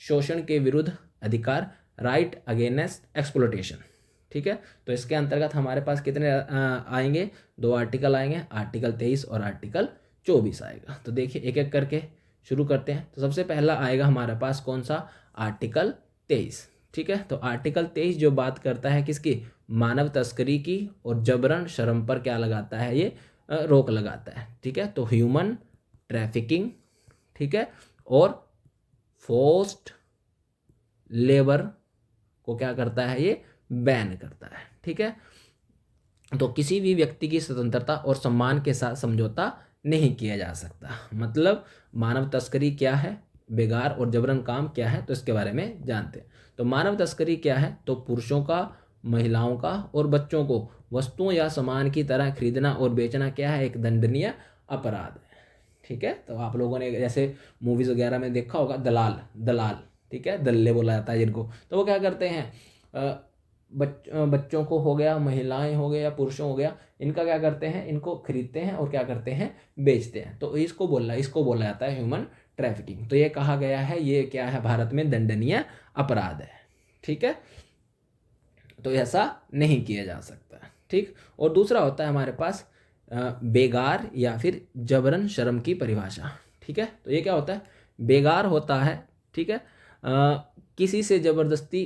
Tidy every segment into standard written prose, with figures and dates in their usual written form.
शोषण के विरुद्ध अधिकार, राइट अगेंस्ट एक्सप्लोटेशन। ठीक है, तो इसके अंतर्गत हमारे पास कितने आएंगे, 2 आर्टिकल आएंगे, आर्टिकल 23 और आर्टिकल 24 आएगा। तो देखिए एक एक करके शुरू करते हैं। तो सबसे पहला आएगा हमारे पास कौन सा, आर्टिकल 23। ठीक है, तो आर्टिकल 23 जो बात करता है किसकी, मानव तस्करी की और जबरन श्रम पर क्या लगाता है, ये रोक लगाता है। ठीक है, तो ह्यूमन ट्रैफिकिंग, ठीक है, और फोर्स्ड लेबर को क्या करता है, ये बैन करता है। ठीक है, तो किसी भी व्यक्ति की स्वतंत्रता और सम्मान के साथ समझौता नहीं किया जा सकता। मतलब मानव तस्करी क्या है, बेगार और जबरन काम क्या है, तो इसके बारे में जानते हैं। तो मानव तस्करी क्या है, तो पुरुषों का, महिलाओं का और बच्चों को वस्तुओं या सामान की तरह खरीदना और बेचना क्या है, एक दंडनीय अपराध है। ठीक है, तो आप लोगों ने जैसे मूवीज वगैरह में देखा होगा, दलाल दलाल, ठीक है, दल्ले बोला जाता है जिनको, तो वो क्या करते हैं, बच्चों को हो गया, महिलाएं हो गया या पुरुषों हो गया, इनका क्या करते हैं, इनको खरीदते हैं और क्या करते हैं, बेचते हैं। तो इसको बोला जाता है ह्यूमन ट्रैफिकिंग। तो ये कहा गया है, ये क्या है, भारत में दंडनीय अपराध है। ठीक है, तो ऐसा नहीं किया जा सकता। ठीक, और दूसरा होता है हमारे पास बेगार या फिर जबरन श्रम की परिभाषा। ठीक है, तो ये क्या होता है, बेगार होता है, ठीक है, किसी से जबरदस्ती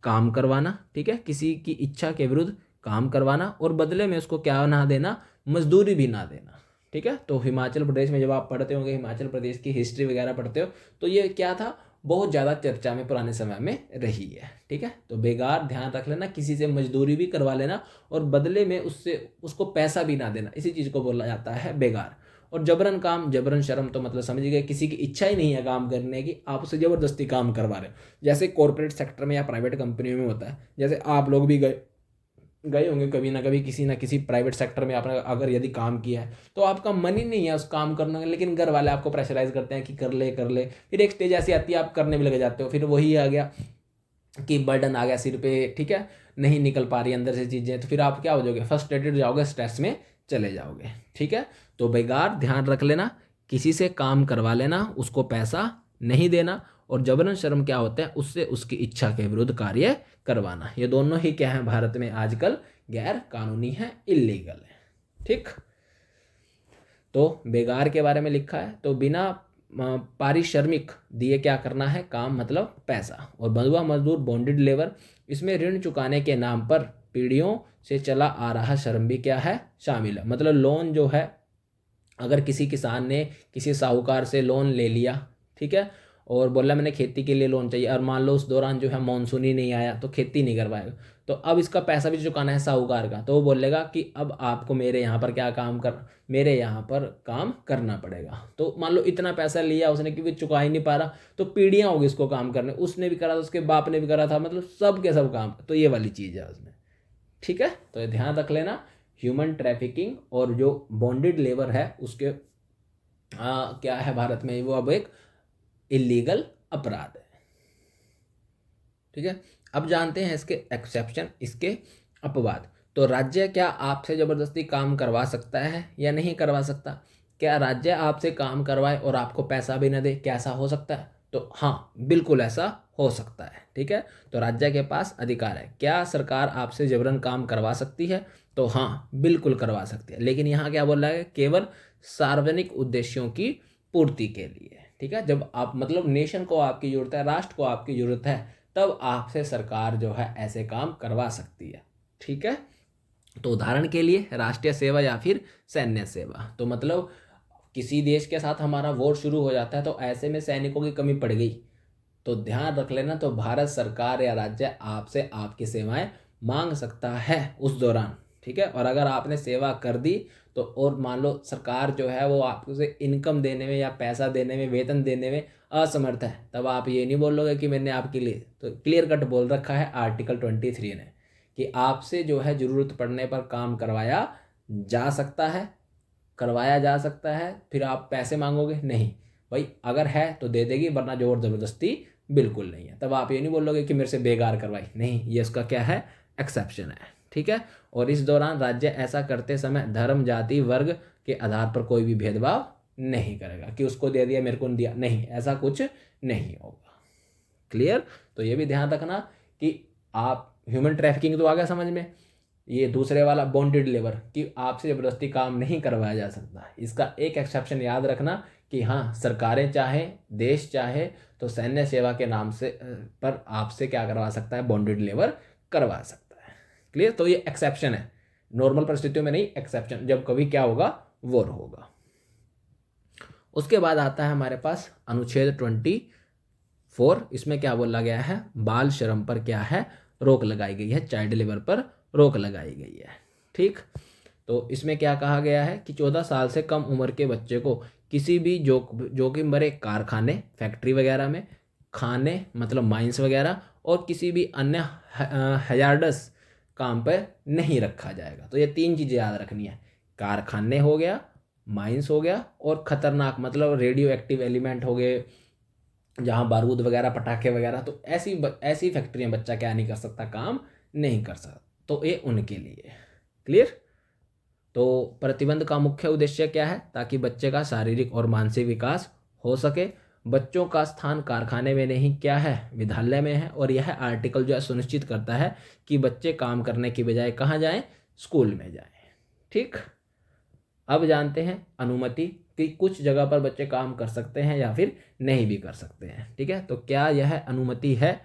काम करवाना, ठीक है, किसी की इच्छा के विरुद्ध काम करवाना और बदले में उसको क्या ना देना, मजदूरी भी ना देना। ठीक है, तो हिमाचल प्रदेश में जब आप पढ़ते होंगे, हिमाचल प्रदेश की हिस्ट्री वगैरह पढ़ते हो, तो ये क्या था, बहुत ज़्यादा चर्चा में पुराने समय में रही है। ठीक है, तो बेगार ध्यान रख लेना, किसी से मजदूरी भी करवा लेना और बदले में उससे उसको पैसा भी ना देना, इसी चीज़ को बोला जाता है बेगार। और जबरन काम, जबरन शर्म, तो मतलब समझ गए किसी की इच्छा ही नहीं है काम करने की, आप उससे ज़बरदस्ती काम करवा रहे हो। जैसे कॉर्पोरेट सेक्टर में या प्राइवेट कंपनियों में होता है, जैसे आप लोग भी गए होंगे कभी ना कभी किसी ना किसी प्राइवेट सेक्टर में, आपने अगर यदि काम किया है तो आपका मन ही नहीं है उस काम करने का, लेकिन घर वाले आपको प्रेशराइज करते हैं कि कर ले कर ले, फिर एक स्टेज ऐसी आती है आप करने भी लग जाते हो, फिर वही आ गया कि बर्डन आ गया सिर पे, ठीक है, नहीं निकल पा रही अंदर से चीज़ें, तो फिर आप क्या हो जाओगे, फ्रस्ट्रेटेड जाओगे, स्ट्रेस में चले जाओगे। ठीक है, तो बेगार ध्यान रख लेना, किसी से काम करवा लेना, उसको पैसा नहीं देना, और जबरन श्रम क्या होता है, उससे उसकी इच्छा के विरुद्ध कार्य करवाना। ये दोनों ही क्या है, भारत में आजकल गैर कानूनी है, इलीगल है। ठीक, तो बेगार के बारे में लिखा है, तो बिना पारिश्रमिक दिए क्या करना है, काम मतलब पैसा। और बंधुआ मजदूर, बॉन्डेड लेबर, इसमें ऋण चुकाने के नाम पर पीढ़ियों से चला आ रहा श्रम भी क्या है, शामिल है। मतलब लोन जो है, अगर किसी किसान ने किसी साहूकार से लोन ले लिया, ठीक है, और बोला मैंने खेती के लिए लोन चाहिए, और मान लो उस दौरान जो है मानसून ही नहीं आया तो खेती नहीं करवाएगा, तो अब इसका पैसा भी चुकाना है साहूकार का, तो वो बोलेगा कि अब आपको मेरे यहाँ पर क्या काम कर, मेरे यहाँ पर काम करना पड़ेगा। तो मान लो इतना पैसा लिया उसने, क्योंकि चुका ही नहीं पा रहा, तो पीढ़ियाँ होगी इसको काम करने, उसने भी करा था, उसके बाप ने भी करा था, मतलब सब के सब काम, तो ये वाली चीज़ है उसमें। ठीक है, तो ये ध्यान रख लेना, ह्यूमन ट्रैफिकिंग और जो बॉन्डेड लेबर है उसके क्या है, भारत में वो अब एक इलीगल अपराध है। ठीक है, अब जानते हैं इसके एक्सेप्शन, इसके अपवाद। तो राज्य क्या आपसे जबरदस्ती काम करवा सकता है या नहीं करवा सकता? क्या राज्य आपसे काम करवाए और आपको पैसा भी न दे, क्या ऐसा हो सकता है? तो हाँ, बिल्कुल ऐसा हो सकता है। ठीक है, तो राज्य के पास अधिकार है। क्या सरकार आपसे जबरन काम करवा सकती है? तो हाँ, बिल्कुल करवा सकती है, लेकिन यहाँ क्या बोल रहा है, केवल सार्वजनिक उद्देश्यों की पूर्ति के लिए। ठीक है, जब आप मतलब नेशन को आपकी जरूरत है, राष्ट्र को आपकी जरूरत है, तब आपसे सरकार जो है ऐसे काम करवा सकती है। ठीक है, तो उदाहरण के लिए राष्ट्रीय सेवा या फिर सैन्य सेवा, तो मतलब किसी देश के साथ हमारा वॉर शुरू हो जाता है, तो ऐसे में सैनिकों की कमी पड़ गई, तो ध्यान रख लेना, तो भारत सरकार या राज्य आपसे आपकी सेवाएं मांग सकता है उस दौरान। ठीक है, और अगर आपने सेवा कर दी तो, और मान लो सरकार जो है वो आपसे इनकम देने में या पैसा देने में, वेतन देने में असमर्थ है, तब आप ये नहीं बोलोगे कि मैंने आपके लिए, तो क्लियर कट बोल रखा है आर्टिकल 23 ने कि आपसे जो है जरूरत पड़ने पर काम करवाया जा सकता है, करवाया जा सकता है। फिर आप पैसे मांगोगे नहीं, भाई अगर है तो दे देगी, वरना जोर ज़बरदस्ती बिल्कुल नहीं है। तब आप ये नहीं बोलोगे कि मेरे से बेगार करवाई, नहीं, ये इसका क्या है, एक्सेप्शन है। ठीक है, और इस दौरान राज्य ऐसा करते समय धर्म, जाति, वर्ग के आधार पर कोई भी भेदभाव नहीं करेगा कि उसको दे दिया मेरे को नहीं दिया, नहीं, ऐसा कुछ नहीं होगा। क्लियर। तो ये भी ध्यान रखना कि आप ह्यूमन ट्रैफिकिंग तो आ गया समझ में। ये दूसरे वाला बॉन्डेड लेबर कि आपसे ज़बरदस्ती काम नहीं करवाया जा सकता। इसका एक एक्सेप्शन याद रखना कि हाँ, सरकारें चाहे, देश चाहे तो सैन्य सेवा के नाम से पर आपसे क्या करवा सकता है, बॉन्डेड लेबर करवा सकता है। क्लियर। तो ये एक्सेप्शन है, नॉर्मल परिस्थितियों में नहीं, एक्सेप्शन जब कभी क्या होगा, वॉर होगा। उसके बाद आता है हमारे पास अनुच्छेद 24। इसमें क्या बोला गया है, बाल श्रम पर क्या है, रोक लगाई गई है, चाइल्ड लेबर पर रोक लगाई गई है। ठीक। तो इसमें क्या कहा गया है कि 14 साल से कम उम्र के बच्चे को किसी भी जोखिम भरे कारखाने, फैक्ट्री वगैरह में, खाने मतलब माइंस वगैरह, और किसी भी अन्य हजार्डस काम पर नहीं रखा जाएगा। तो ये 3 चीज़ें याद रखनी है, कारखाने हो गया, माइंस हो गया, और ख़तरनाक मतलब रेडियो एक्टिव एलिमेंट हो गए, जहाँ बारूद वगैरह, पटाखे वगैरह। तो ऐसी फैक्ट्रियाँ बच्चा क्या नहीं कर सकता, काम नहीं कर सकता। तो ये उनके लिए। क्लियर। तो प्रतिबंध का मुख्य उद्देश्य क्या है, ताकि बच्चे का शारीरिक और मानसिक विकास हो सके। बच्चों का स्थान कारखाने में नहीं, क्या है, विद्यालय में है। और यह आर्टिकल जो है सुनिश्चित करता है कि बच्चे काम करने की बजाय कहाँ जाएं, स्कूल में जाएं। ठीक। अब जानते हैं अनुमति कि कुछ जगह पर बच्चे काम कर सकते हैं या फिर नहीं भी कर सकते हैं। ठीक है। तो क्या यह अनुमति है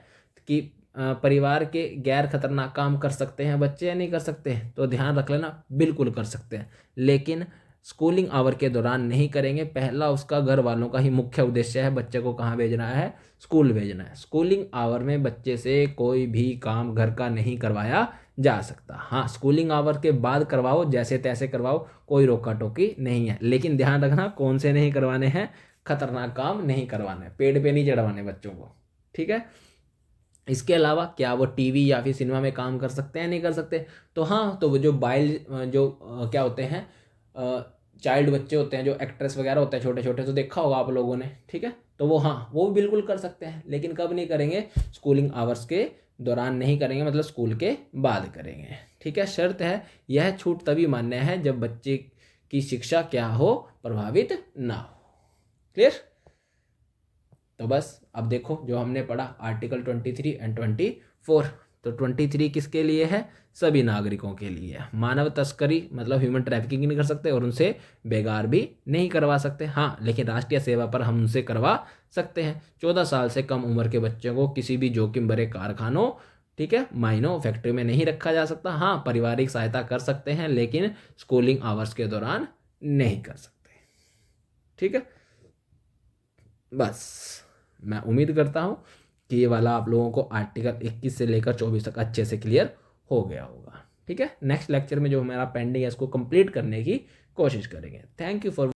कि परिवार के गैर खतरनाक काम कर सकते हैं बच्चे या नहीं कर सकते हैं? तो ध्यान रख लेना, बिल्कुल कर सकते हैं, लेकिन स्कूलिंग आवर के दौरान नहीं करेंगे। पहला उसका घर वालों का ही मुख्य उद्देश्य है, बच्चे को कहाँ भेजना है, स्कूल भेजना है। स्कूलिंग आवर में बच्चे से कोई भी काम घर का नहीं करवाया जा सकता। हाँ, स्कूलिंग आवर के बाद करवाओ, जैसे तैसे करवाओ, कोई रोका टोकी नहीं है, लेकिन ध्यान रखना कौन से नहीं करवाने हैं, खतरनाक काम नहीं करवाने, पेड़ पे नहीं चढ़वाने बच्चों को। ठीक है। इसके अलावा क्या वो टीवी या फिर सिनेमा में काम कर सकते हैं, नहीं कर सकते? तो हाँ, तो वो जो क्या होते हैं, चाइल्ड बच्चे होते हैं, जो एक्ट्रेस वगैरह होते हैं छोटे छोटे, तो देखा होगा आप लोगों ने। ठीक है। तो वो हाँ, वो भी बिल्कुल कर सकते हैं, लेकिन कब नहीं करेंगे, स्कूलिंग आवर्स के दौरान नहीं करेंगे, मतलब स्कूल के बाद करेंगे। ठीक है। शर्त है, यह छूट तभी मान्य है जब बच्चे की शिक्षा क्या हो, प्रभावित ना हो। क्लियर। तो बस अब देखो जो हमने पढ़ा आर्टिकल 23 एंड 24। तो 23 किसके लिए है, सभी नागरिकों के लिए है। मानव तस्करी मतलब ह्यूमन ट्रैफिकिंग नहीं कर सकते और उनसे बेगार भी नहीं करवा सकते। हाँ, लेकिन राष्ट्रीय सेवा पर हम उनसे करवा सकते हैं। 14 साल से कम उम्र के बच्चों को किसी भी जोखिम भरे कारखानों, ठीक है, माइनों, फैक्ट्री में नहीं रखा जा सकता। हाँ, पारिवारिक सहायता कर सकते हैं, लेकिन स्कूलिंग आवर्स के दौरान नहीं कर सकते। ठीक है। बस मैं उम्मीद करता हूँ कि ये वाला आप लोगों को आर्टिकल 21 से लेकर 24 तक अच्छे से क्लियर हो गया होगा। ठीक है। नेक्स्ट लेक्चर में जो हमारा पेंडिंग है इसको कंप्लीट करने की कोशिश करेंगे। Thank you for